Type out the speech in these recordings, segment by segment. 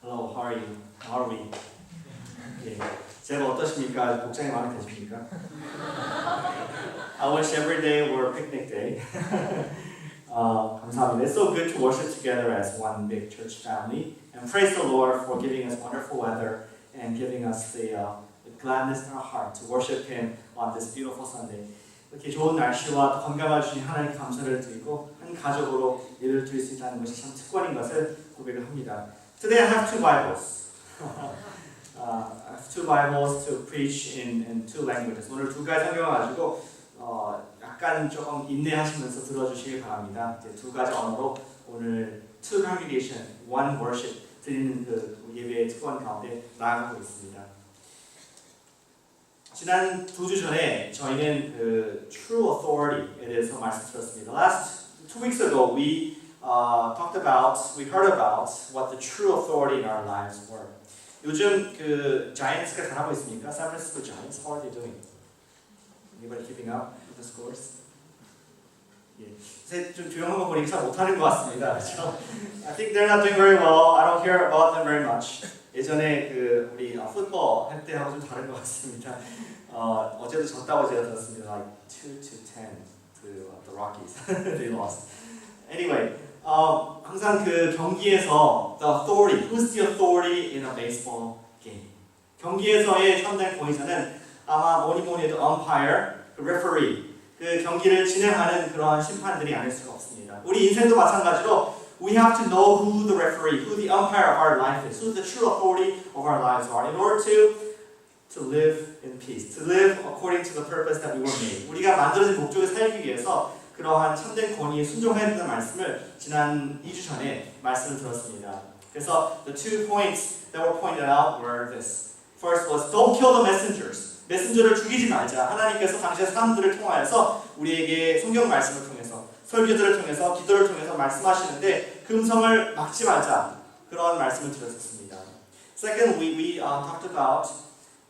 Hello, how are you? How are we? 예, 제가 어떠십니까? 복장이 마음에 드십니까? I wish every day were a picnic day. 감사합니다. It's so good to worship together as one big church family. And praise the Lord for giving us wonderful weather and giving us the gladness in our heart to worship Him on this beautiful Sunday. 이렇게 좋은 날씨와 또 건강을 주신 하나님께 감사를 드리고 한 가족으로 예배를 드릴 수 있다는 것이 참 특권인 것을 고백을 합니다. Today I have two Bibles. I have two Bibles to preach in two languages. 오늘 두 가지 성경을 가지고 약간 조금 인내하시면서 들어주시길 바랍니다. 이제 두 가지 언어로 오늘 two congregation, one worship 드리는 그 예배의 특권 가운데 나아가고 있습니다. 지난 2주 전에 저희는 그 True Authority에 대해서 말씀드렸습니다. Last 2 weeks ago we heard about what the true authority in our lives were. 요즘 그 Giants가 잘하고 있습니까? San Francisco Giants, how are they doing? Anybody keeping up with the scores? 예, 좀 조용한 거 보니까 잘 못하는 것 같습니다. 그렇죠? I think they're not doing very well. I don't hear about them very much. 예전에 그 우리 풋볼 할 때하고 좀 다른 것 같습니다. 어제도 졌다고 제가 들었습니다. Like 2-10 to the Rockies. They lost. Anyway, 항상 그 경기에서 the authority, who's the authority in a baseball game? 경기에서의 참된 권위자는 아마 뭐니 해도 umpire, 그 referee, 그 경기를 진행하는 그러한 심판들이 아닐 수가 없습니다. 우리 인생도 마찬가지로 we have to know who the referee, who the umpire of our life is, who the true authority of our lives are, in order to live in peace, to live according to the purpose that we were made. 우리가 만들어진 목적에 살기 위해서 그러한 참된 권위에 순종해야 된다는 말씀을 지난 2주 전에 말씀을 들었습니다. 그래서 the two points that were pointed out were this. First was don't kill the messengers. 메신저를 죽이지 말자. 하나님께서 당시의 사람들을 통하여서 우리에게 성경 말씀을 통해서 설교들을 통해서 기도를 통해서 말씀하시는데 그 음성을 막지 말자. 그런 말씀을 드렸습니다. Second, we talked about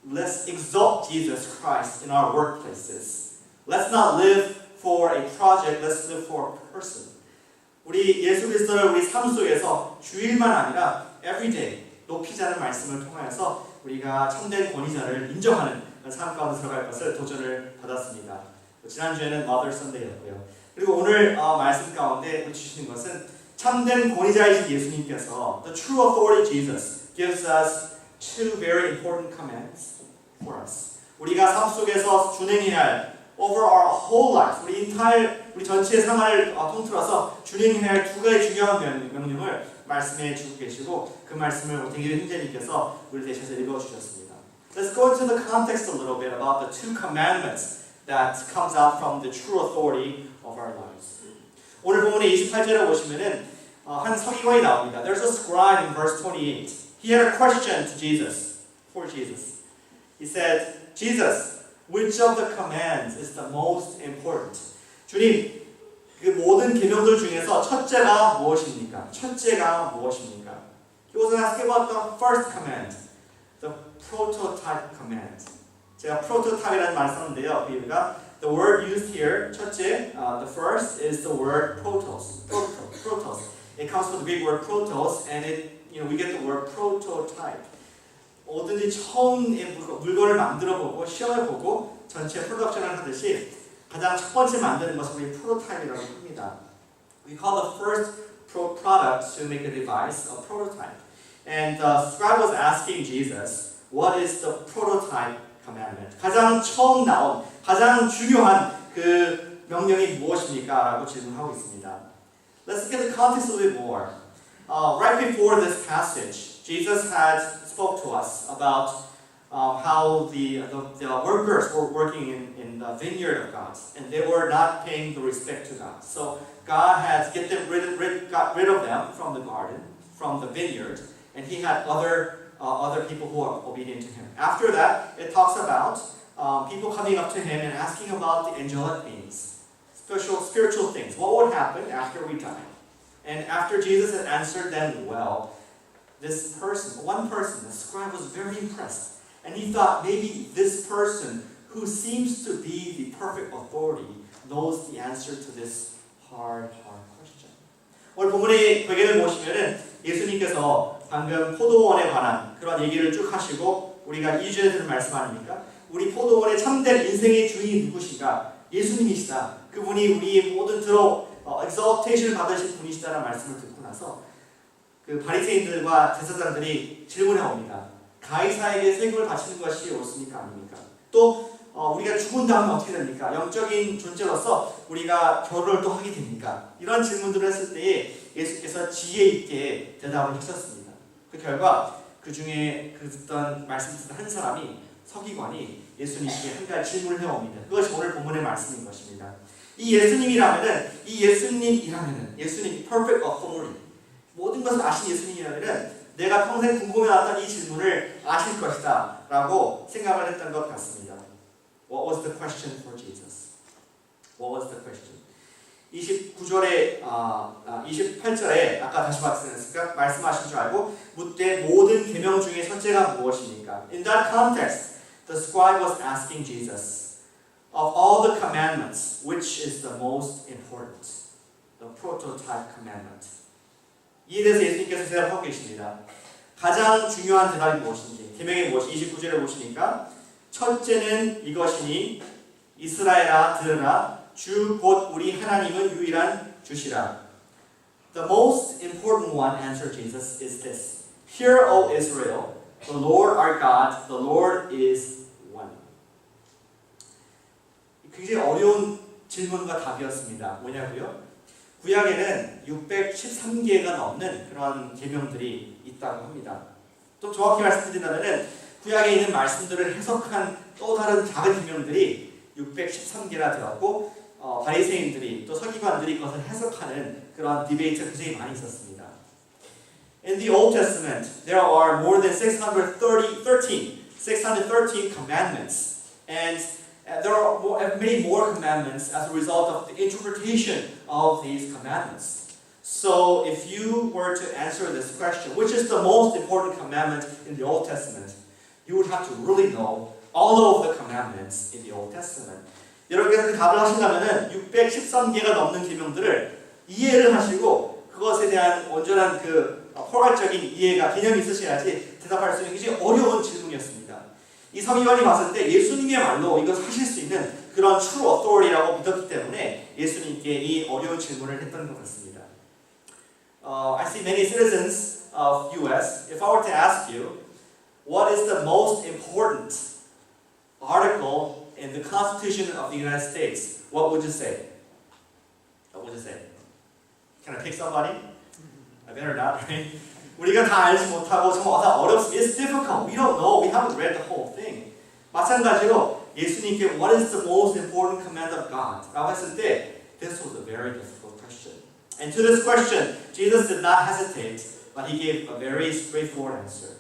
let's exalt Jesus Christ in our workplaces. Let's not live for a project, let's live for a person. 우리 예수 그리스도를 우리 삶 속에서 주일만 아니라 everyday 높이자는 말씀을 통하여서 우리가 참된 권위자를 인정하는 삶 가운데 들어갈 것을 도전을 받았습니다. 지난주에는 Mother Sunday였고요. 그리고 오늘 말씀 가운데 주시는 것은 참된 권위자이신 예수님께서 The true authority Jesus gives us two very important commands for us. 우리가 삶 속에서 준행해야 할 over our whole life, 우리 전체의 생활을 통틀어서 준행해야 할 두 가지 중요한 명령을 말씀해 주고 계시고 그 말씀을 오태길 형제님께서 우리 대신해서 읽어주셨습니다. Let's go into the context a little bit about the two commandments that comes out from the true authority of our lives. 오늘 본문의 28절에 보시면은 한 서기관이 나옵니다. There's a scribe in verse 28. He had a question to Jesus, for Jesus. He said, Jesus, which of the commands is the most important? 주님, 그 모든 계명들 중에서 첫째가 무엇입니까? 첫째가 무엇입니까? He was asking about the first command, the prototype command. 제가 prototype이라는 말 썼는데요. The word used here, 첫째, the first is the word protos. Protos. It comes from the Greek word protos, and we get the word prototype. 뭐든지 처음 물건을 만들어보고 시험해보고 전체 프로덕션을 하듯이 가장 첫 번째 만드는 것을 우리 프로타입이라고 합니다. We call the first product to make a device a prototype. And the scribe was asking Jesus, what is the prototype commandment? 가장 처음 나온, 가장 중요한 그 명령이 무엇입니까? 라고 질문하고 있습니다. Let's get the context a little bit more. Right before this passage, Jesus had spoke to us about how the workers were working in the vineyard of God, and they were not paying the respect to God. So God had got rid of them from the garden, from the vineyard, and He had other people who are obedient to Him. After that, it talks about people coming up to Him and asking about the angelic beings, spiritual things. What would happen after we die? And after Jesus had answered them well, this person, one person, the scribe, was very impressed. And he thought maybe this person who seems to be the perfect authority knows the answer to this hard question. 오늘 본문의 배경을 보시면은 예수님께서 방금 포도원에 관한 그런 얘기를 쭉 하시고 우리가 2주에 들은 말씀 아닙니까? 우리 포도원의 참된 인생의 주인이 누구신가? 예수님이시다. 그분이 우리의 모든 exaltation을 받으신 분이시다라는 말씀을 듣고 나서 그 바리새인들과 제사장들이 질문해 옵니다. 가이사에게 세금을 바치는 것이 옳습니까? 아닙니까? 또 우리가 죽은 다음에 어떻게 됩니까? 영적인 존재로서 우리가 결혼을 또 하게 됩니까? 이런 질문들을 했을 때에 예수께서 지혜 있게 대답을 하셨습니다. 그 결과 그 중에 그 듣던 말씀 듣던 한 사람이 서기관이 예수님께 한 가지 질문을 해옵니다. 그것이 오늘 본문의 말씀인 것입니다. 이 예수님이라면은 예수님 perfect authority 모든 것을 아신 예수님이라면은 내가 평생 궁금해왔던 이 질문을 아실 것이다 라고 생각을 했던 것 같습니다. What was the question for Jesus? What was the question? 29절에 28절에 아까 다시 봤으니까 말씀하신 줄 알고 묻되 모든 계명 중에 첫째가 무엇입니까? In that context, the scribe was asking Jesus, of all the commandments, which is the most important? The prototype commandment. 이에 대해서 예수님께서 대답하고 계십니다. 가장 중요한 대답이 무엇인지, 계명이 무엇이 29절에 보시니까 첫째는 이것이니 이스라엘아 들으라 주 곧 우리 하나님은 유일한 주시라. The most important one, answered Jesus, is this. Hear, O Israel, the Lord our God, the Lord is one. 굉장히 어려운 질문과 답이었습니다. 뭐냐고요? 구약에는 613개가 넘는 그런 계명들이 있다고 합니다. 또 정확히 말씀드린다면 구약에 있는 말씀들을 해석한 또 다른 작은 계명들이 613개나 되었고 바리새인들이 또 서기관들이 그것을 해석하는 그런 디베이트가 굉장히 많이 있었습니다. In the Old Testament, there are more than 613 commandments, and there are many more commandments as a result of the interpretation of these commandments. So, if you were to answer this question, which is the most important commandment in the Old Testament, you would have to really know all of the commandments in the Old Testament. 여러분께서 그 답을 하신다면 613개가 넘는 계명들을 이해를 하시고 그것에 대한 온전한 그 포괄적인 이해가 개념이 있으셔야지 대답할 수 있는 굉장히 어려운 질문이었습니다. 이 서기관이 봤을 때 예수님의 말로 이것을 하실 수 있는 그런 true authority라고 믿었기 때문에 예수님께 이 어려운 질문을 했던 것 같습니다. I see many citizens of US. If I were to ask you, what is the most important article in the Constitution of the United States, what would you say? What would you say? Can I pick somebody? I better not, right? 우리가 다 알지 못하고 정말 다 어렵습니다. It's difficult. We don't know. We haven't read the whole thing. 마찬가지로 예수님께 What is the most important command of God? 라고 했을 때 This was a very difficult question. And to this question, Jesus did not hesitate, but he gave a very straightforward answer.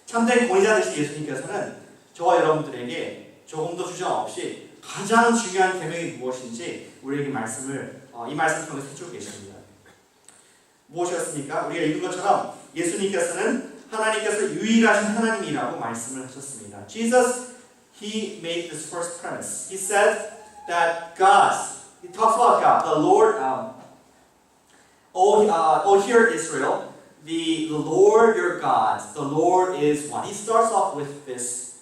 참된 권위자 되신 예수님께서는 저와 여러분들에게 조금도 주저 없이 가장 중요한 계명이 무엇인지 우리에게 이 말씀을 통해서 해주고 계십니다. 무엇이었습니까? 우리가 읽은 것처럼 예수님께서는 하나님께서 유일하신 하나님이라고 말씀을 하셨습니다. Jesus, he made this first premise. He said that God, he talks about God, the Lord, hear Israel, the Lord your God, the Lord is one. He starts off with this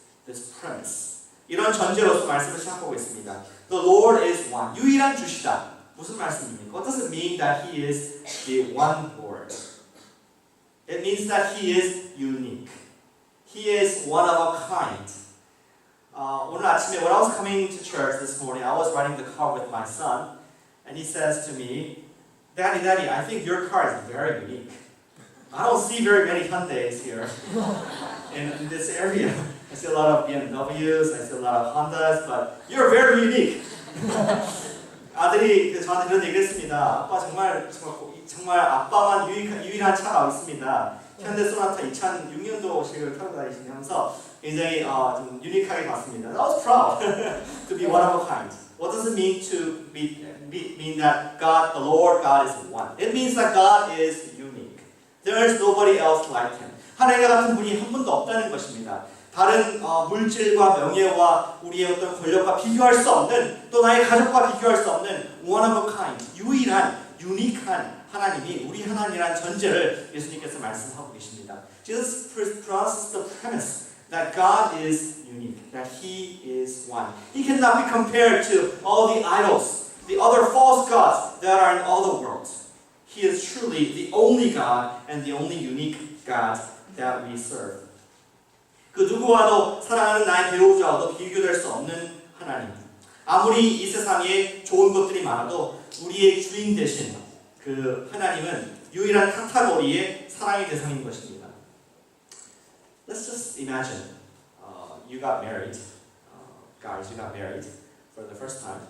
premise. 이런 전제로서 말씀을 시작하고 있습니다. The Lord is one. 유일한 주시다. 무슨 말씀입니까? What does it mean that He is the one Lord? It means that He is unique. He is one of a kind. 오늘 아침에 when I was coming to church this morning, I was riding the car with my son, and he says to me, Daddy, I think your car is very unique. I don't see very many Hyundais here in this area. I see a lot of BMWs, I see a lot of Hondas, but you're very unique. 아들이 저한테 그런 얘기를 했습니다. 아빠 정말 아빠만 유일한 차가 있습니다. 현대 소나타 2006년도식을 타고 다니시면서 굉장히 좀 유니크하게 봤습니다. I was proud to be one of a kind. What does it mean to mean that God, the Lord God is one? It means that God is unique. There is nobody else like Him. 하나님과 같은 분이 한 분도 없다는 것입니다. 다른 물질과 명예와 우리의 어떤 권력과 비교할 수 없는 또 나의 가족과 비교할 수 없는 one of a kind, 유일한, 유니크한 하나님이 우리 하나님이라는 전제를 예수님께서 말씀하고 계십니다. Jesus pronounces the premise that God is unique, that He is one. He cannot be compared to all the idols, the other false gods that are in all the world. He is truly the only God and the only unique God that we serve. 그 누구와도 사랑하는 나의 배우자와도 비교될 수 없는 하나님. 아무리 이 세상에 좋은 것들이 많아도 우리의 주인 되신 그 하나님은 유일한 카테고리의 사랑의 대상인 것입니다. Let's just imagine you got married, guys, you got married for the first time.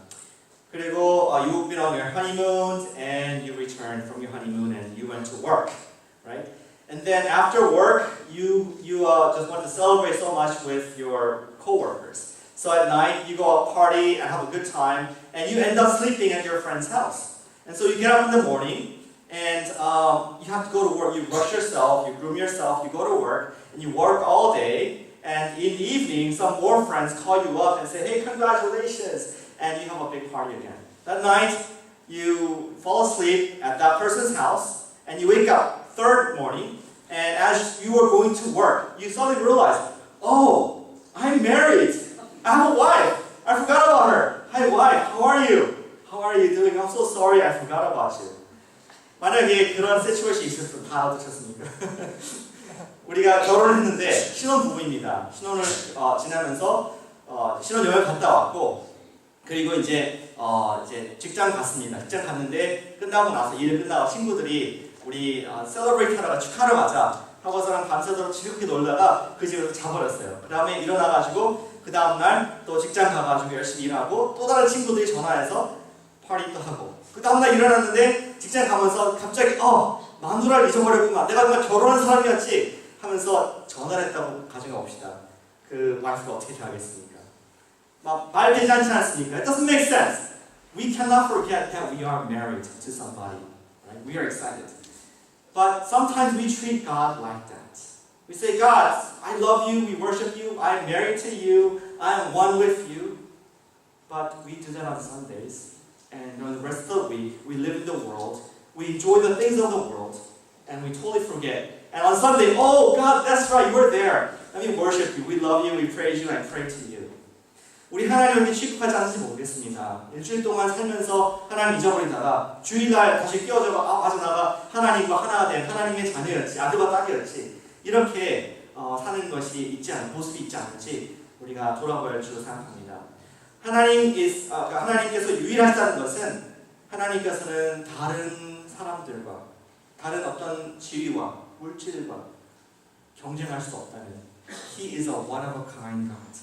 그리고 you've been on your honeymoon and you returned from your honeymoon and you went to work, right? And then after work, you just want to celebrate so much with your coworkers. So at night, you go out party and have a good time, and you end up sleeping at your friend's house. And so you get up in the morning, and you have to go to work. You brush yourself, you groom yourself, you go to work, and you work all day. And in the evening, some more friends call you up and say, "Hey, congratulations!" And you have a big party again. That night, you fall asleep at that person's house, and you wake up third morning, and as you are going to work, you suddenly realize, "Oh, I'm married. I have a wife. I forgot about her. Hi, wife. How are you? How are you doing? I'm so sorry. I forgot about you." 만약에 그런 시츄에이션이 있었으면 다 알아두셨습니까? 우리가 결혼했는데 신혼부부입니다. 신혼을 지나면서 신혼여행 갔다 왔고, 그리고 이제 직장 갔습니다. 직장 갔는데 끝나고 나서 일 끝나고 친구들이 우리 셀러브레이트 하다가 축하를 하자 하고서는 밤새도록 지겹게 놀다가 그 집에서 자버렸어요. 그 다음에 일어나가지고 그 다음날 또 직장 가가지고 열심히 일하고 또 다른 친구들이 전화해서 파티도 하고, 그 다음날 일어났는데 직장 가면서 갑자기 마누라를 잊어버렸구만, 내가 정말 결혼한 사람이었지 하면서 전화를 했다고 가정해봅시다. 그 와이프가 어떻게 대하겠습니까? 말 되지 않지 않습니까? It doesn't make sense. We cannot forget that we are married to somebody. Right? We are excited. But sometimes we treat God like that. We say, "God, I love you, we worship you, I am married to you, I am one with you." But we do that on Sundays. And on the rest of the week, we live in the world, we enjoy the things of the world, and we totally forget. And on Sunday, "Oh God, that's right, you were there. Let me worship you, we love you, we praise you, and pray to you." 우리 하나님을 취급하지 않는지 모르겠습니다. 일주일 동안 살면서 하나님 잊어버리다가 주일날 다시 깨어져 맞아 나가 하나님과 하나가 된 하나님의 자녀였지, 아들과 딸이었지, 이렇게 사는 것이 모습이 있지 않은지 우리가 돌아볼 줄 생각합니다. 하나님께서 유일하다는 것은 하나님께서는 다른 사람들과 다른 어떤 지위와 물질과 경쟁할 수 없다는, He is a one of a kind God.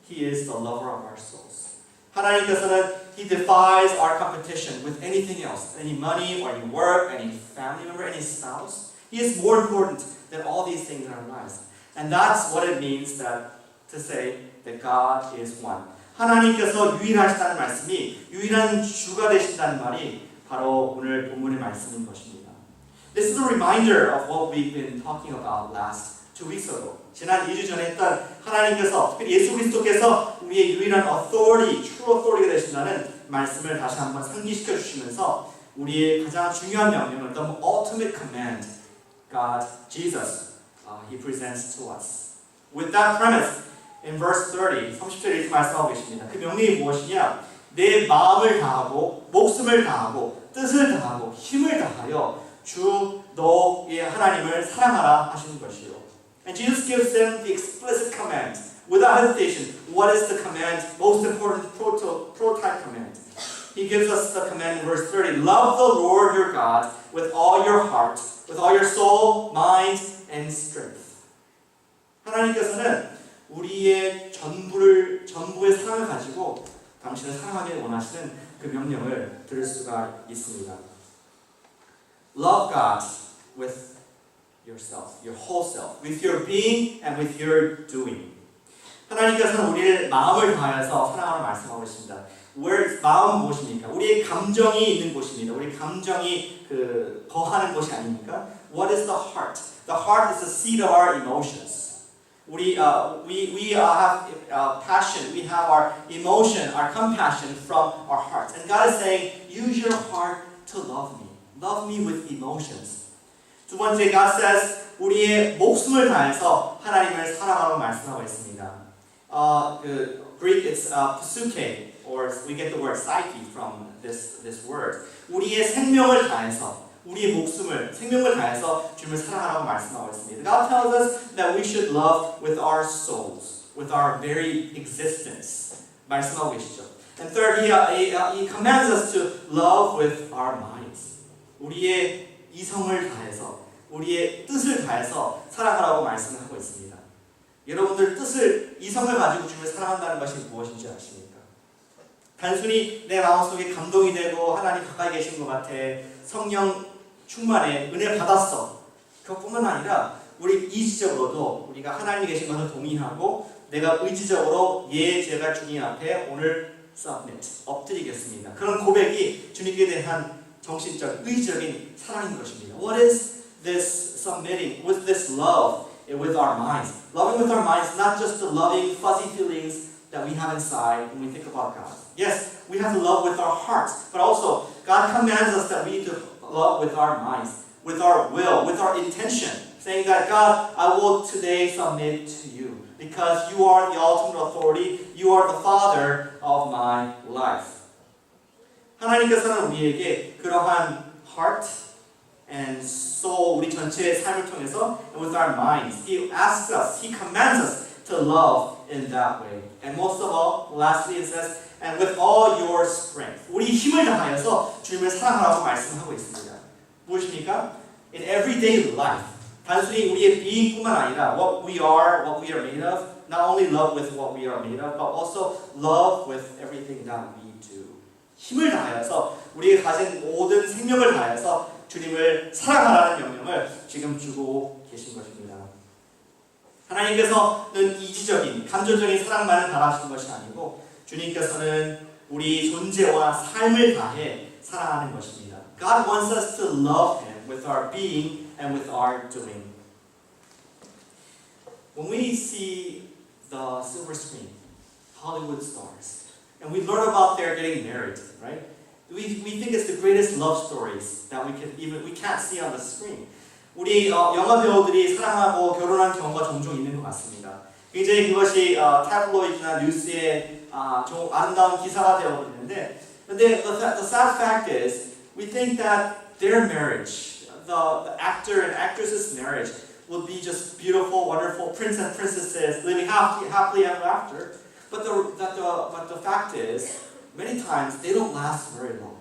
He is the lover of our souls. 하나님께서는 He defies our competition with anything else, any money or any work, any family member, any spouse. He is more important than all these things in our lives. And that's what it means to say that God is one. 하나님께서 유일하시다는 말씀이 유일한 주가 되신다는 말이 바로 오늘 본문의 말씀인 것입니다. This is a reminder of what we've been talking about last 2 weeks ago. 지난 2주 전에 했던 하나님께서, 특별히 예수 그리스도께서 우리의 유일한 authority, true authority가 되신다는 말씀을 다시 한번 상기시켜 주시면서 우리의 가장 중요한 명령을, the ultimate command, God, Jesus, He presents to us. With that premise, in verse 30, 30절에 이렇게 말씀하고 계십니다. 그 명령이 무엇이냐? 내 마음을 다하고, 목숨을 다하고, 뜻을 다하고, 힘을 다하여 주 너의 하나님을 사랑하라 하시는 것이요. And Jesus gives them the explicit command, without hesitation. What is the command? Most important prototype command. He gives us the command in verse 30. Love the Lord your God with all your heart, with all your soul, mind, and strength. 하나님께서는 우리의 전부의 사랑을 가지고 당신을 사랑하길 원하시는 그 명령을 들을 수가 있습니다. Love God with yourself, your whole self, with your being and with your doing. 하나님께서는 우리를 마음을 다하여서 사랑하라 말씀하고 있습니다. 마음은 무엇입니까? 우리의 감정이 있는 곳입니다. 우리 감정이 거하는 곳이 아닙니까? What is the heart? The heart is the seat of our emotions. We have passion, we have our emotion, our compassion from our hearts. And God is saying, use your heart to love me. Love me with emotions. 두 번째, God says 우리의 목숨을 다해서 하나님을 사랑하라고 말씀하고 있습니다. Greek it's psyche, or we get the word psyche from this word. 우리의 생명을 다해서, 우리의 생명을 다해서 주님을 사랑하라고 말씀하고 있습니다. God tells us that we should love with our souls, with our very existence. 말씀하고 계시죠. And third, he commands us to love with our minds. 우리의 이성을 다해서, 우리의 뜻을 다해서 사랑하라고 말씀하고 있습니다. 여러분들 이성을 가지고 주님을 사랑한다는 것이 무엇인지 아십니까? 단순히 내 마음속에 감동이 되고 하나님 가까이 계신 것 같아, 성령 충만해, 은혜 받았어. 그것뿐만 아니라 우리 이지적으로도 우리가 하나님이 계신 것을 동의하고 내가 의지적으로 제가 주님 앞에 오늘 submit, 엎드리겠습니다. 그런 고백이 주님께 대한 정신적, 의지적인 사랑인 것입니다. What is this submitting with this love with our minds? Loving with our minds, not just the loving, fuzzy feelings that we have inside when we think about God. Yes, we have to love with our hearts, but also God commands us that we need to love with our minds, with our will, with our intention, saying that God, I will today submit to you because you are the ultimate authority, you are the Father of my life. 하나님께서는 우리에게 그러한 heart and soul, 우리 전체의 삶을 통해서 with our minds, He asks us, He commands us to love in that way. And most of all, lastly it says, and with all your strength. 우리 힘을 다하여서 주님을 사랑하라고 말씀하고 있습니다. 무엇입니까? In everyday life. 단순히 우리의 being뿐만 아니라 what we are made of, not only love with what we are made of, but also love with everything that we do. 힘을 다하여서 우리가 가진 모든 생명을 다하여서 주님을 사랑하라는 명령을 지금 주고 계신 것입니다. 하나님께서는 이지적인, 감정적인 사랑만을 바라시는 것이 아니고 주님께서는 우리 존재와 삶을 다해 사랑하는 것입니다. God wants us to love Him with our being and with our doing. When we see the silver screen, Hollywood stars, and we learn about their getting married, right? We think it's the greatest love stories that we can't see on the screen. 우리 영화 배우들이 사랑하고 결혼한 경우가 종종 있는 것 같습니다. 굉장히 그것이 타블로이드나 뉴스에 아름다운 기사가 되어버리는데, 근데 the sad fact is we think that their marriage, the actor and actress's marriage, would be just beautiful, wonderful prince and princesses living happily ever after. But the fact is, many times they don't last very long.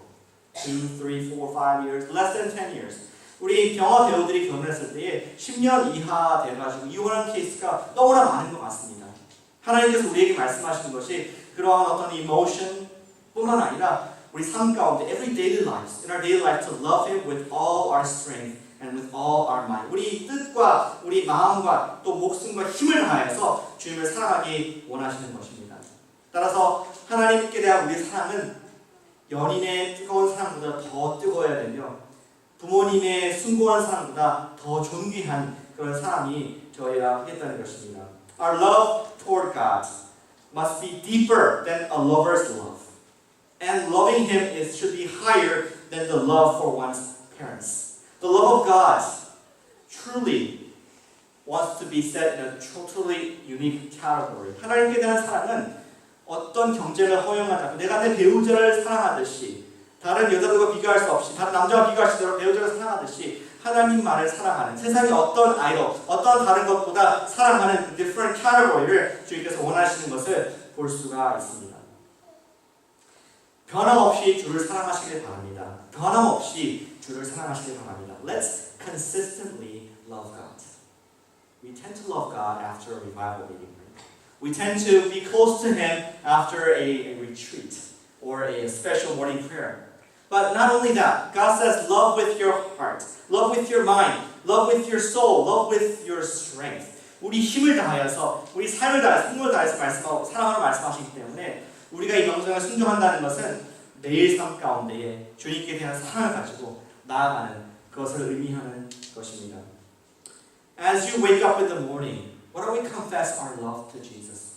2, 3, 4, 5 years, less than 10 years. 우리 영화 배우들이 결혼했을 때에 10년 이하 돼가지고 이혼하는 케이스가 너무나 많은 것 같습니다. 하나님께서 우리에게 말씀하시는 것이 그러한 어떤 이모션 뿐만 아니라 우리 삶 가운데 every daily lives, in our daily life to love Him with all our strength and with all our mind. 우리 뜻과 우리 마음과 또 목숨과 힘을 다해서 주님을 사랑하기 원하시는 것입니다. 따라서 하나님께 대한 우리의 사랑은 연인의 뜨거운 사랑보다 더 뜨거워야 되며 부모님의 숭고한 사랑보다 더 존귀한 그런 사랑이 되어야 하겠다는 것입니다. Our love toward God must be deeper than a lover's love. And loving Him should be higher than the love for one's parents. The love of God truly wants to be set in a totally unique category. 하나님께 대한 사랑은 어떤 경쟁을 허용하지 않고 내가 내 배우자를 사랑하듯이 다른 여자들과 비교할 수 없이 다른 남자와 비교할 수 없도록 배우자를 사랑하듯이 하나님만을 사랑하는 세상의 어떤 아이돌, 어떤 다른 것보다 사랑하는 different category를 주님께서 원하시는 것을 볼 수가 있습니다. 변함없이 주를 사랑하시길 바랍니다. 변함없이 주를 사랑하시길 바랍니다. Let's consistently love God. We tend to love God after a revival meeting. We tend to be close to Him after a retreat or a special morning prayer. But not only that, God says love with your heart, love with your mind, love with your soul, love with your strength. 우리 힘을 다하여서, 우리 삶을 다해서, 생명을 다해서 사랑하라고 말씀하시기 때문에 우리가 이 명령을 순종한다는 것은 매일 삶 가운데에 주님께 대한 사랑을 가지고 나아가는 그것을 의미하는 것입니다. As you wake up in the morning, why don't we confess our love to Jesus?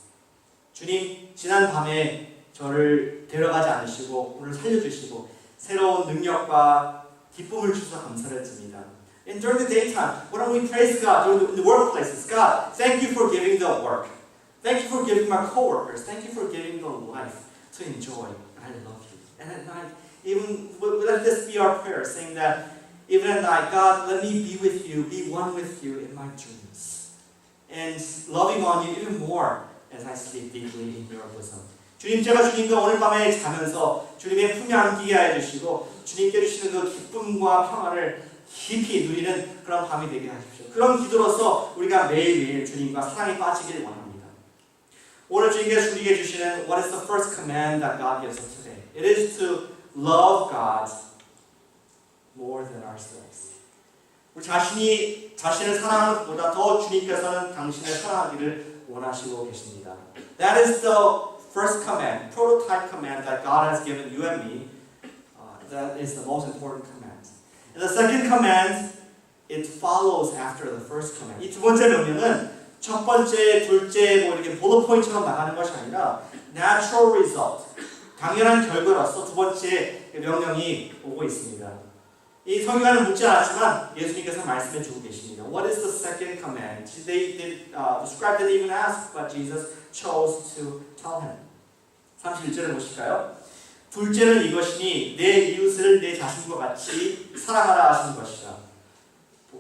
주님, 지난 밤에 저를 데려가지 않으시고 오늘 살려주시고 새로운 능력과 기쁨을 주셔서 감사를 드립니다. And during the daytime, why don't we praise God in the workplaces? God, thank you for giving the work. Thank you for giving my coworkers. Thank you for giving the life to enjoy. I love you. And at night, even let this be our prayer, saying that even at night, God, let me be with you, be one with you in my dreams. And loving on you even more as I sleep deeply in your bosom. 주님, 제가 주님과 오늘 밤에 자면서 주님의 품에 안기게 하여 주시고 주님께 주시는 그 기쁨과 평안을 깊이 누리는 그런 밤이 되게 하십시오. 그런 기도로서 우리가 매일매일 주님과 사랑에 빠지길 원합니다. 오늘 주님께서 우리에게 주시는 What is the first command that God gives us today? It is to love God more than ourselves. 우리 자신을 사랑하는 것보다 더 주님께서는 당신을 사랑하기를 원하시고 계십니다. That is the first command, prototype command that God has given you and me. That is the most important command. And the second command, it follows after the first command. 이 두 번째 명령은 첫 번째, 둘째 뭐 이렇게 볼트 포인트처럼 나가는 것이 아니라 natural result, 당연한 결과로서 두 번째 명령이 오고 있습니다. 이 성경에는 묻지 않았지만 예수님께서 말씀해 주고 계십니다. What is the second command? The scribe didn't even ask, but Jesus chose to tell him. 31절을 보실까요? 둘째는 이것이니 내 이웃을 내 자신과 같이 사랑하라 하시는 것이라.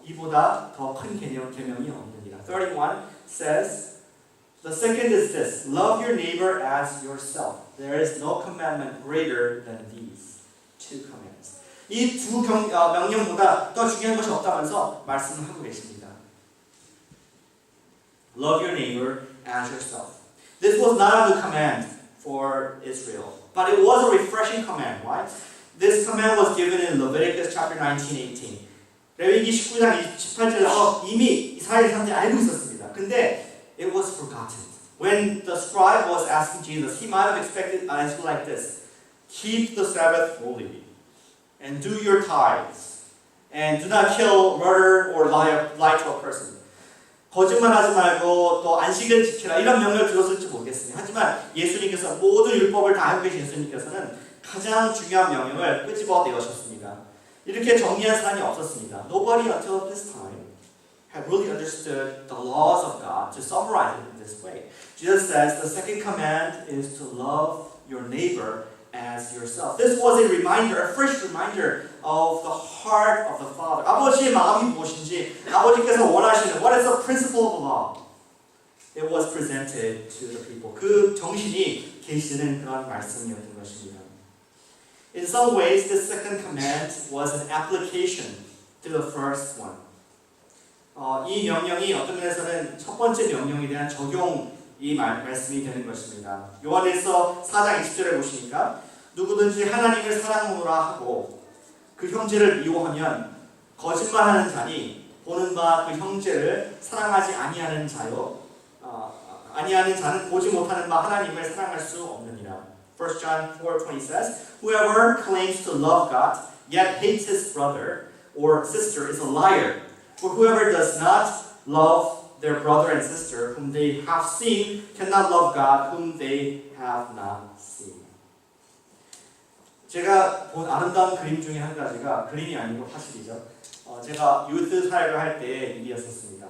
이보다 더 큰 계명이 없느니라. 31 says, The second is this, love your neighbor as yourself. There is no commandment greater than these two commandments. 이 두 명령보다 더 중요한 것이 없다면서 말씀을 하고 계십니다. Love your neighbor as yourself. This was not a new command for Israel, but it was a refreshing command. Why? This command was given in Leviticus chapter 19:18. 레위기 19장 18절에서 이미 이스라엘 사람들이 알고 있었습니다. 근데 it was forgotten. When the scribe was asking Jesus, he might have expected an answer like this: Keep the Sabbath holy, and do your tithes, and do not kill, murder, or lie to a person. 거짓말하지 말고 또 안식을 지키라 이런 명령을 들었을지 모르겠습니다. 하지만 예수님께서 모든 율법을 다 알고 계신 예수님께서는 가장 중요한 명령을 끄집어 내셨습니다. 이렇게 정리한 사람이 없었습니다. Nobody until this time had really understood the laws of God to summarize it in this way. Jesus says the second command is to love your neighbor as yourself. This was a reminder, a fresh reminder of the heart of the Father. 아버지의 마음이 무엇인지, 아버지께서 원하시는 what is the principle of law? It was presented to the people. 그 정신이 계시는 그런 말씀이었던 것입니다. In some ways, this second command was an application to the first one. 이 명령이 어떤 면에서는 첫 번째 명령에 대한 적용이 말씀이 되는 것입니다. 요한일서 4장 20절에 보시니까 누구든지 하나님을 사랑하노라 하고 그 형제를 미워하면 거짓말하는 자니 보는 바 그 형제를 사랑하지 아니하는 자요 아니하는 자는 보지 못하는 바 하나님을 사랑할 수 없느니라. 1 John 4:20 says, Whoever claims to love God yet hates his brother or sister is a liar. For whoever does not love their brother and sister whom they have seen cannot love God whom they have not seen. 제가 본 아름다운 그림 중에 한 가지가 그림이 아니고 사실이죠. 제가 유스 사역을 할 때의 일이었었습니다.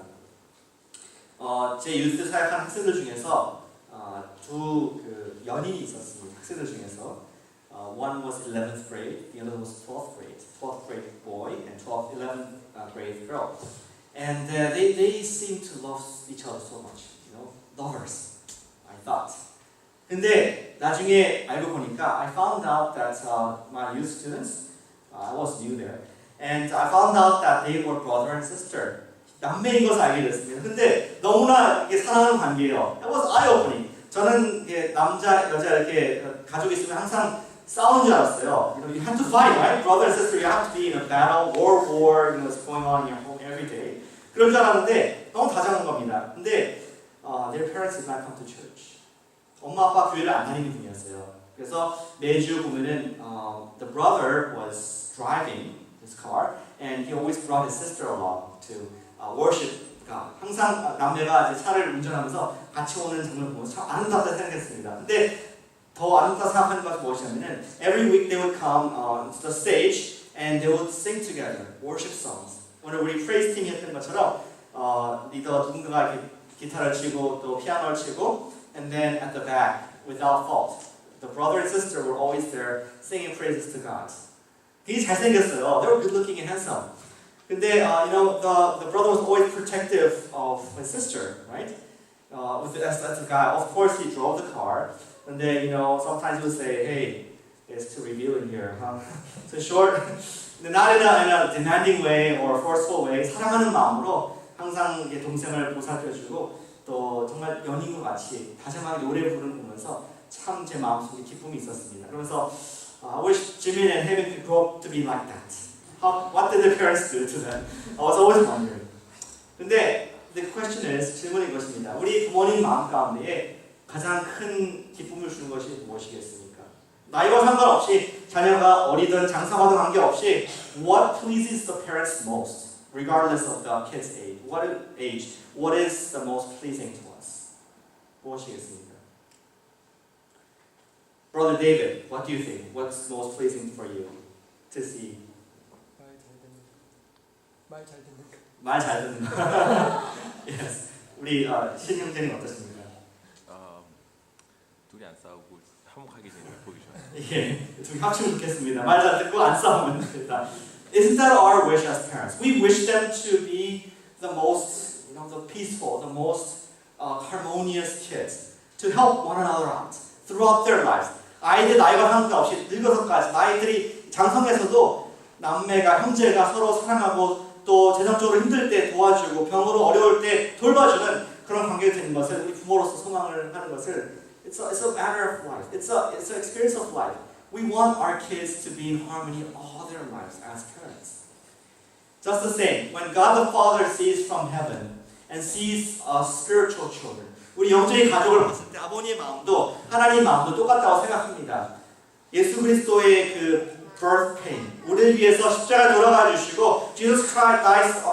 제 유스 사역한 학생들 중에서 두 연인이 있었습니다. 학생들 중에서 one was 11th grade, the other was 12th grade. 12th grade boy and 11th grade girl. And they seemed to love each other so much, lovers, I thought. 근데 나중에 알고 보니까 I found out that my youth students, I was new there, and I found out that they were brother and sister. 남매인 것을 알게 됐습니다. 근데 너무나 이게 사랑하는 관계예요. It was eye-opening. 저는 이게 남자, 여자 이렇게 가족이 있으면 항상 싸우는 줄 알았어요. You have to fight, right? Brother and sister, you have to be in a battle, war, it's going on in your home every day. 그런 줄 알았는데 너무 다정한 겁니다. 근데 their parents did not come to church. 엄마 아빠 교회를 안 다니는 분이었어요. 그래서 매주 보면은 the brother was driving his car and he always brought his sister along to worship God. 항상 남매가 이제 차를 운전하면서 같이 오는 장면을 보면서 참 아름답다 생각했습니다. 근데 더 아름답다 생각하는 것이 무엇이냐면은 every week they would come on the stage and they would sing together worship songs. 오늘 우리 praise 팀이 했던 것처럼 리더 누군가가 이렇게 기타를 치고 또 피아노를 치고 and then at the back without fault the brother and sister were always there singing praises to God. 되게 잘생겼어요. They were good looking and handsome. 근데 the brother was always protective of his sister, right? As a guy, of course he drove the car. And then sometimes he would say, "Hey, it's too revealing here, huh?" So short, not in a demanding way or forceful way. 사랑하는 마음으로 항상 동생을 보살펴주고 또 정말 연인과 같이 다정하게 노래 부르는 보면서 참 제 마음속에 기쁨이 있었습니다. 그러면서 I wish Jimin and Haemin could grow up to be like that. What did their parents do to them? I was always wondering. 근데 the question is, 질문이 이것입니다. 우리 부모님 마음 가운데에 가장 큰 기쁨을 주는 것이 무엇이겠습니까? 나이와 상관없이 자녀가 어리든 장성하든 관계없이 what pleases the parents most, regardless of the kid's age? What is the most pleasing to us? 무엇이겠습니까? Brother David, what do you think? What's most pleasing for you to see? 말 잘 듣는 거. Yes. 우리 신형제님 어떠십니까? 둘이 안 싸우고 화목하게 지내는 걸 보여줘요. 예, 둘이 합치면 좋겠습니다. 말 잘 듣고 안 싸우면 좋겠다. Isn't that our wish as parents? We wish them to be the most, the peaceful, the most harmonious kids, to help one another out throughout their lives. 아이들 나이가 상관없이 늙어서까지 아이들이 장성해서도 남매가 형제가 서로 사랑하고 또 재정적으로 힘들 때 도와주고 병으로 어려울 때 돌봐주는 그런 관계가 되는 것을 우리 부모로서 소망을 하는 것을 it's a matter of life. It's an experience of life. We want our kids to be in harmony all their lives as parents. Just the same, when God the Father sees from heaven and sees spiritual children, 우리 영적인 가족을 봤을 때 아버지의 마음도 하나님의 마음도 똑같다고 생각합니다. 예수 그리스도의 그 birth pain, 우리를 위해서 십자가에 돌아가 주시고 Jesus Christ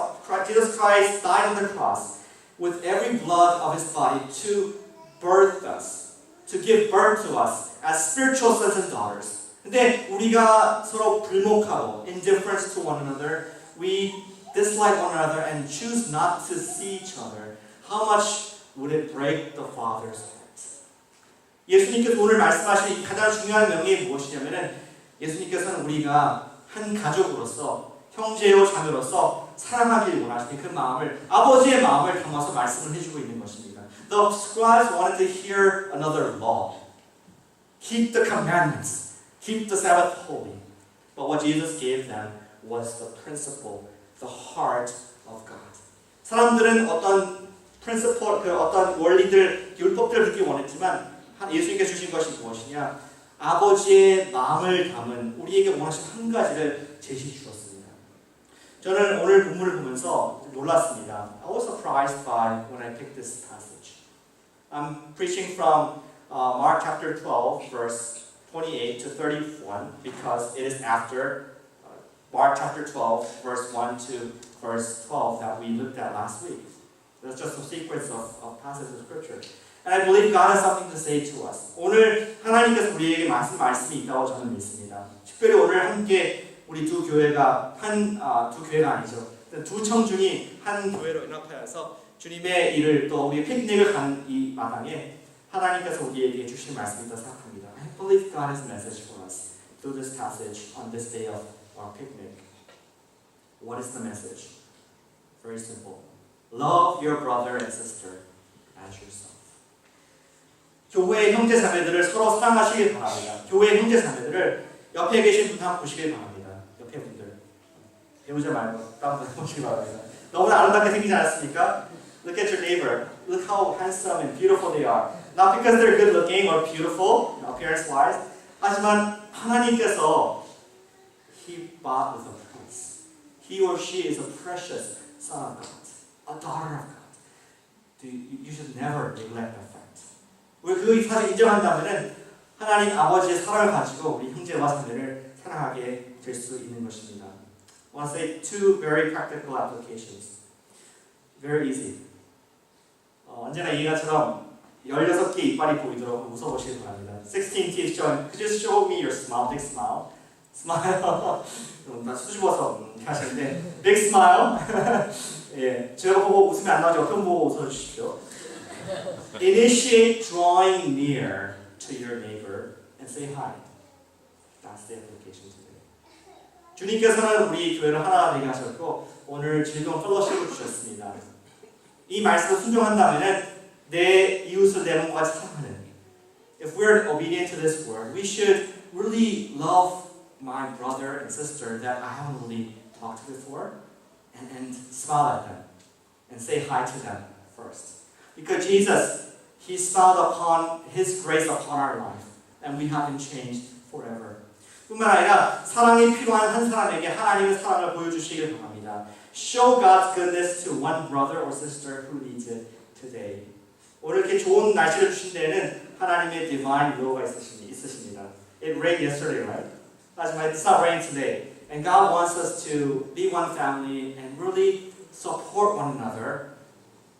died on the cross with every blood of His body to birth us, to give birth to us as spiritual sons and daughters. 근데 우리가 서로 불목하고 indifference to one another, we dislike one another and choose not to see each other. How much would it break the Father's heart? 예수님께서 오늘 말씀하신 가장 중요한 명령이 무엇이냐면은 예수님께서는 우리가 한 가족으로서 형제요 자매로서 사랑하길 원하시는 그 마음을 아버지의 마음을 담아서 말씀을 해주고 있는 것입니다. The scribes wanted to hear another law. Keep the commandments. Keep the Sabbath holy. But what Jesus gave them was the principle, the heart of God. 사람들은 어떤 principle, 어떤 원리들, 율법들을 듣기 원했지만 예수님께 주신 것이 무엇이냐? 아버지의 마음을 담은 우리에게 원하신 한 가지를 제시해 주셨습니다. 저는 오늘 본문을 보면서 놀랐습니다. I was surprised by when I picked this passage. I'm preaching from Mark chapter 12, verse 28 to 31, because it is after Mark chapter 12, verse 1 to verse 12 that we looked at last week. That's just a sequence of passages of scripture. And I believe God has something to say to us. 오늘 하나님께서 우리에게 말씀이 있다고 저는 믿습니다. 특별히 오늘 함께 우리 두 교회가 두 교회가 아니죠. 두 청중이 한 교회로 연합하여서 주님의 일을 또 우리 피크닉을 간 이 마당에 하나님께서 우리에게 주신 말씀이 있다고 생각합니다. I believe God has a message for us through this passage on this day of our picnic. What is the message? Very simple. Love your brother and sister as yourself. 교회의 형제 자매들을 서로 사랑하시길 바랍니다. 교회의 형제 자매들을 옆에 계신 분 한번 보시길 바랍니다. 옆에 분들 배우자 말고 다른 분 보시길 바랍니다. 너무나 아름답게 생기지 않았습니까? Look at your neighbor. Look how handsome and beautiful they are. Not because they're good looking or beautiful, appearance wise. 하지만 하나님께서 He bought with a price. He or she is a precious son of God, a daughter of God. You should never neglect that fact. 우리 그 사실 인정한다면은 하나님 아버지의 사랑을 가지고 우리 형제와 자매를 사랑하게 될 수 있는 것입니다. I want to say two very practical applications. Very easy. 언제나 이 얘가처럼 16개 이빨이 보이도록 웃어보시기 바랍니다. 16 teeth showing. Could you show me your smile? Big smile. 스마일. 나 수줍어서 이렇게 하시는데 big smile. 예, 제가 보고 웃으면 안 나오죠. 어떤 보고 웃어주십시오. Initiate drawing near to your neighbor and say hi. That's the application today. 주님께서는 우리 교회를 하나 되게 하셨고 오늘 즐거운 펠로십을 주셨습니다. 이 말씀을 순종한다면 내 이웃을 내 몸과 같이 사랑하는. If we're obedient to this word, we should really love my brother and sister that I haven't really talked to before, and smile at them and say hi to them first. Because Jesus, He smiled upon His grace upon our life, and we have been changed forever. 뿐만 아니라 사랑이 필요한 한 사람에게 하나님의 사랑을 보여주시길 바랍니다. Show God's goodness to one brother or sister who needs it today. 오늘 이렇게 좋은 날씨를 주신 데에는 하나님의 divine will가 있으십니다. It rained yesterday, right? 하지만 it's not raining today. And God wants us to be one family and really support one another.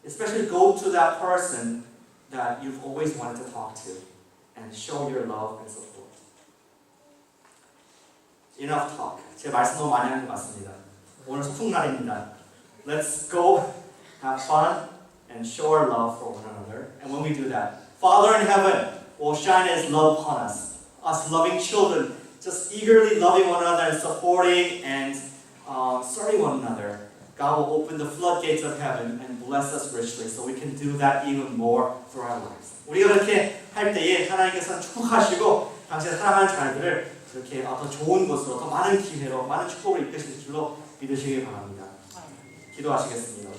Especially go to that person that you've always wanted to talk to and show your love and support. Enough talk. 제 말씀 너무 많이 한 것 같습니다. 오늘 소풍날입니다. Let's go have fun and show our love for one another. And when we do that, Father in heaven will shine His love upon us. Us loving children, just eagerly loving one another and supporting and serving one another. God will open the floodgates of heaven and bless us richly so we can do that even more through our lives. 우리가 그렇게 할 때에 하나님께서는 축복하시고 당신의 사랑하는 자녀들을 그렇게 더 좋은 곳으로 더 많은 기회로 많은 축복을 이끄실 줄로 믿으시길 바랍니다. 기도하시겠습니다.